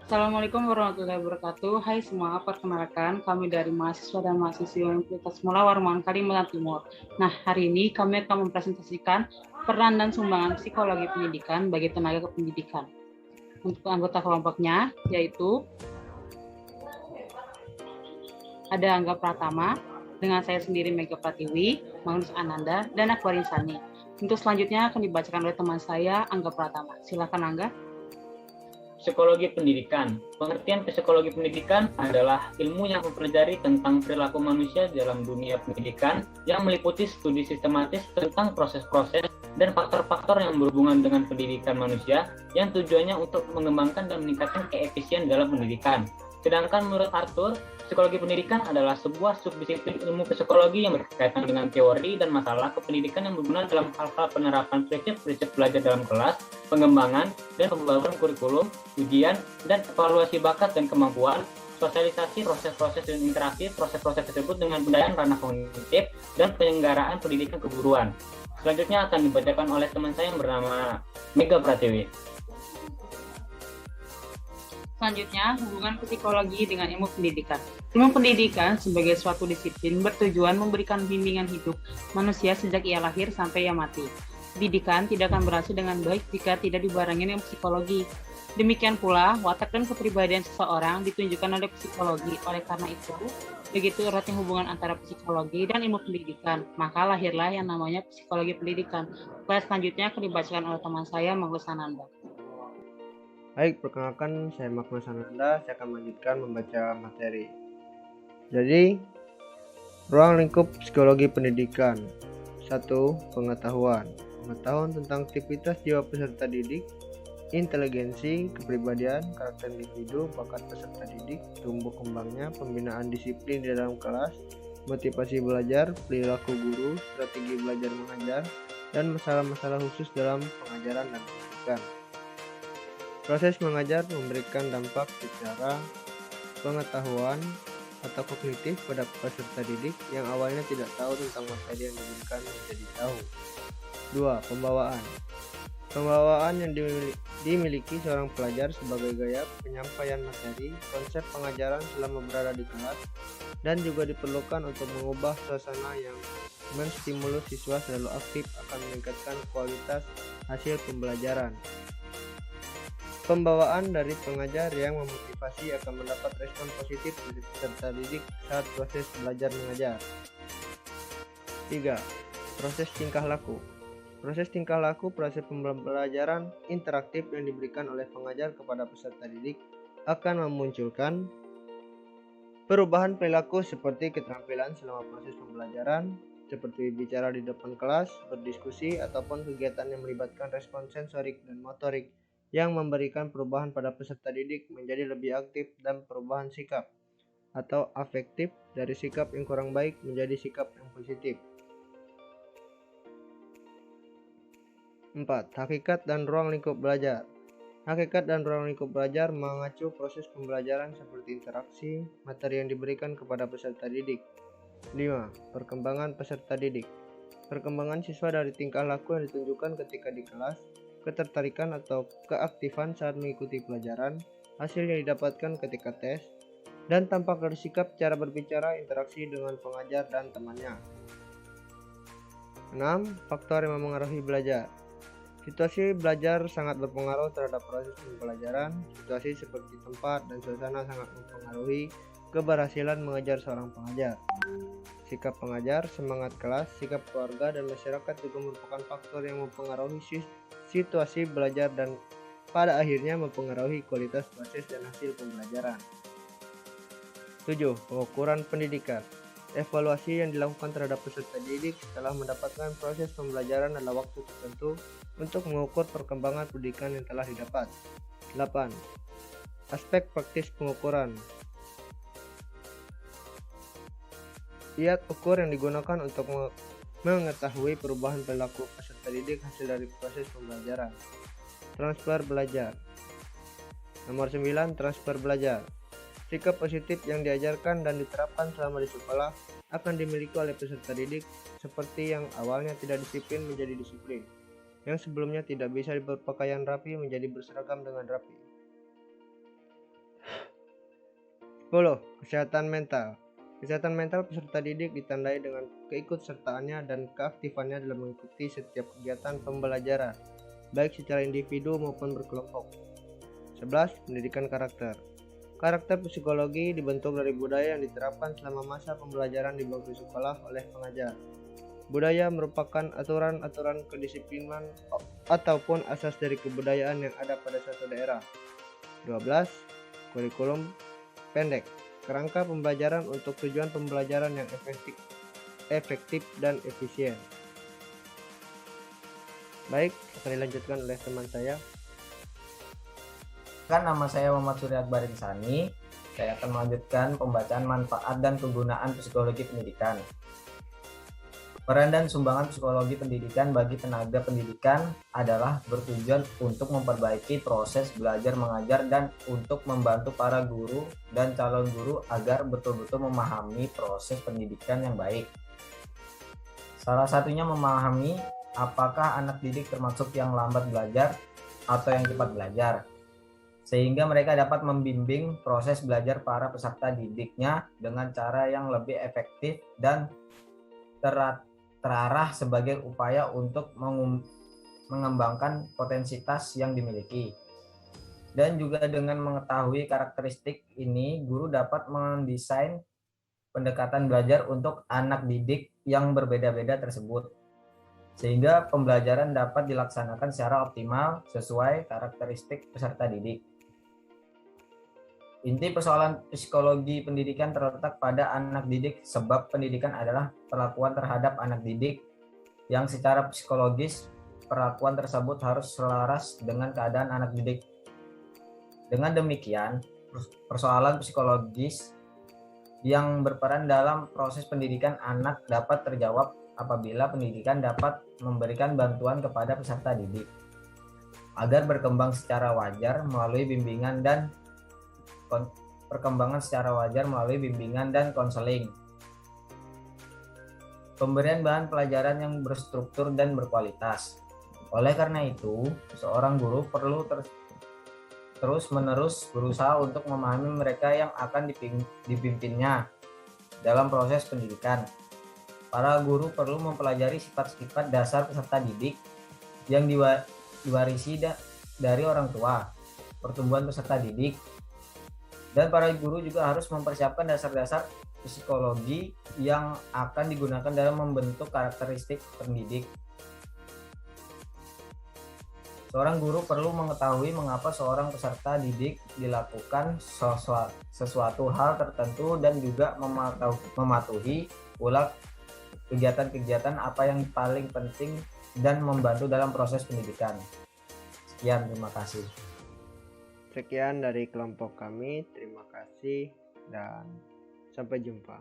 Assalamualaikum warahmatullahi wabarakatuh. Hai semua, perkenalkan kami dari mahasiswa dan mahasiswi Universitas Mula Warman Kalimantan Timur. Nah, hari ini kami akan mempresentasikan peran dan sumbangan psikologi pendidikan bagi tenaga kependidikan. Untuk anggota kelompoknya, yaitu ada Angga Pratama, dengan saya sendiri Mega Pratiwi, Magnus Ananda, dan Akwarin Sani. Untuk selanjutnya akan dibacakan oleh teman saya, Angga Pratama. Silakan Angga. Psikologi pendidikan. Pengertian psikologi pendidikan adalah ilmu yang mempelajari tentang perilaku manusia dalam dunia pendidikan yang meliputi studi sistematis tentang proses-proses dan faktor-faktor yang berhubungan dengan pendidikan manusia yang tujuannya untuk mengembangkan dan meningkatkan keefisien dalam pendidikan. Sedangkan menurut Arthur, psikologi pendidikan adalah sebuah subdisiplin ilmu psikologi yang berkaitan dengan teori dan masalah kependidikan yang berguna dalam hal-hal penerapan prinsip-prinsip belajar dalam kelas, pengembangan dan pembaruan kurikulum, ujian dan evaluasi bakat dan kemampuan, sosialisasi proses-proses dan interaksi proses-proses tersebut dengan pendayaan ranah kognitif dan penyelenggaraan pendidikan keguruan. Selanjutnya akan dibacakan oleh teman saya yang bernama Mega Pratiwi. Selanjutnya, hubungan psikologi dengan ilmu pendidikan. Ilmu pendidikan sebagai suatu disiplin bertujuan memberikan bimbingan hidup manusia sejak ia lahir sampai ia mati. Pendidikan tidak akan berhasil dengan baik jika tidak dibarengi dengan psikologi. Demikian pula, watak dan kepribadian seseorang ditunjukkan oleh psikologi. Oleh karena itu, begitu eratnya hubungan antara psikologi dan ilmu pendidikan, maka lahirlah yang namanya psikologi pendidikan. Slide selanjutnya akan dibacakan oleh teman saya, Magnus Ananda. Baik, perkenalkan saya Magnus Ananda, saya akan melanjutkan membaca materi. Jadi, ruang lingkup psikologi pendidikan. 1. Pengetahuan. Pengetahuan tentang aktivitas jiwa peserta didik, inteligensi, kepribadian, karakter individu, bakat peserta didik, tumbuh kembangnya, pembinaan disiplin di dalam kelas, motivasi belajar, perilaku guru, strategi belajar mengajar, dan masalah-masalah khusus dalam pengajaran dan pendidikan. Proses mengajar memberikan dampak secara pengetahuan atau kognitif pada peserta didik yang awalnya tidak tahu tentang materi yang diberikan menjadi tahu. 2. Pembawaan. Pembawaan yang dimiliki seorang pelajar sebagai gaya penyampaian materi, konsep pengajaran selama berada di kelas, dan juga diperlukan untuk mengubah suasana yang menstimulus siswa selalu aktif akan meningkatkan kualitas hasil pembelajaran. Pembawaan dari pengajar yang memotivasi akan mendapat respon positif dari peserta didik saat proses belajar mengajar. 3. Proses tingkah laku. Proses tingkah laku proses pembelajaran interaktif yang diberikan oleh pengajar kepada peserta didik akan memunculkan perubahan perilaku seperti keterampilan selama proses pembelajaran, seperti bicara di depan kelas, berdiskusi, ataupun kegiatan yang melibatkan respon sensorik dan motorik yang memberikan perubahan pada peserta didik menjadi lebih aktif dan perubahan sikap atau afektif dari sikap yang kurang baik menjadi sikap yang positif. 4. Hakikat dan ruang lingkup belajar. Hakikat dan ruang lingkup belajar mengacu proses pembelajaran seperti interaksi, materi yang diberikan kepada peserta didik. 5. Perkembangan peserta didik. Perkembangan siswa dari tingkah laku yang ditunjukkan ketika di kelas, ketertarikan atau keaktifan saat mengikuti pelajaran, hasil yang didapatkan ketika tes, dan tampak dari sikap cara berbicara interaksi dengan pengajar dan temannya. 6. Faktor yang memengaruhi belajar. Situasi belajar sangat berpengaruh terhadap proses pembelajaran. Situasi seperti tempat dan suasana sangat mempengaruhi keberhasilan mengajar seorang pengajar. Sikap pengajar, semangat kelas, sikap keluarga, dan masyarakat juga merupakan faktor yang mempengaruhi situasi belajar dan pada akhirnya mempengaruhi kualitas proses dan hasil pembelajaran. 7. Pengukuran pendidikan. Evaluasi yang dilakukan terhadap peserta didik setelah mendapatkan proses pembelajaran adalah waktu tertentu untuk mengukur perkembangan pendidikan yang telah didapat. 8. Aspek praktis pengukuran. Iat ukur yang digunakan untuk mengetahui perubahan perilaku peserta didik hasil dari proses pembelajaran. Transfer belajar. Nomor 9. Transfer belajar. Sikap positif yang diajarkan dan diterapkan selama di sekolah akan dimiliki oleh peserta didik, seperti yang awalnya tidak disiplin menjadi disiplin, yang sebelumnya tidak bisa berpakaian rapi menjadi berseragam dengan rapi. 10. Kesehatan mental. Kesehatan mental peserta didik ditandai dengan keikutsertaannya dan keaktifannya dalam mengikuti setiap kegiatan pembelajaran, baik secara individu maupun berkelompok. 11. Pendidikan karakter. Karakter psikologi dibentuk dari budaya yang diterapkan selama masa pembelajaran di bangku sekolah oleh pengajar. Budaya merupakan aturan-aturan kedisiplinan ataupun asas dari kebudayaan yang ada pada suatu daerah. 12. Kurikulum pendek. Kerangka pembelajaran untuk tujuan pembelajaran yang efektif dan efisien. Baik, akan dilanjutkan oleh teman saya. Nama saya Muhammad Surya Akbar Insani. Saya akan melanjutkan pembacaan manfaat dan kegunaan psikologi pendidikan. Peran dan sumbangan psikologi pendidikan bagi tenaga pendidikan adalah bertujuan untuk memperbaiki proses belajar mengajar dan untuk membantu para guru dan calon guru agar betul-betul memahami proses pendidikan yang baik. Salah satunya memahami apakah anak didik termasuk yang lambat belajar atau yang cepat belajar, sehingga mereka dapat membimbing proses belajar para peserta didiknya dengan cara yang lebih efektif dan terarah sebagai upaya untuk mengembangkan potensitas yang dimiliki. Dan juga dengan mengetahui karakteristik ini, guru dapat mendesain pendekatan belajar untuk anak didik yang berbeda-beda tersebut, sehingga pembelajaran dapat dilaksanakan secara optimal sesuai karakteristik peserta didik. Inti persoalan psikologi pendidikan terletak pada anak didik, sebab pendidikan adalah perlakuan terhadap anak didik yang secara psikologis perlakuan tersebut harus selaras dengan keadaan anak didik. Dengan demikian, persoalan psikologis yang berperan dalam proses pendidikan anak dapat terjawab apabila pendidikan dapat memberikan bantuan kepada peserta didik agar berkembang secara wajar melalui bimbingan dan konseling. Pemberian bahan pelajaran yang berstruktur dan berkualitas. Oleh karena itu, seorang guru perlu terus-menerus berusaha untuk memahami mereka yang akan dipimpinnya dalam proses pendidikan. Para guru perlu mempelajari sifat-sifat dasar peserta didik yang diwarisi dari orang tua, pertumbuhan peserta didik, dan para guru juga harus mempersiapkan dasar-dasar psikologi yang akan digunakan dalam membentuk karakteristik pendidik. Seorang guru perlu mengetahui mengapa seorang peserta didik dilakukan sesuatu hal tertentu dan juga mematuhi pula kegiatan-kegiatan apa yang paling penting dan membantu dalam proses pendidikan. Sekian, terima kasih. Sekian dari kelompok kami, terima kasih dan sampai jumpa.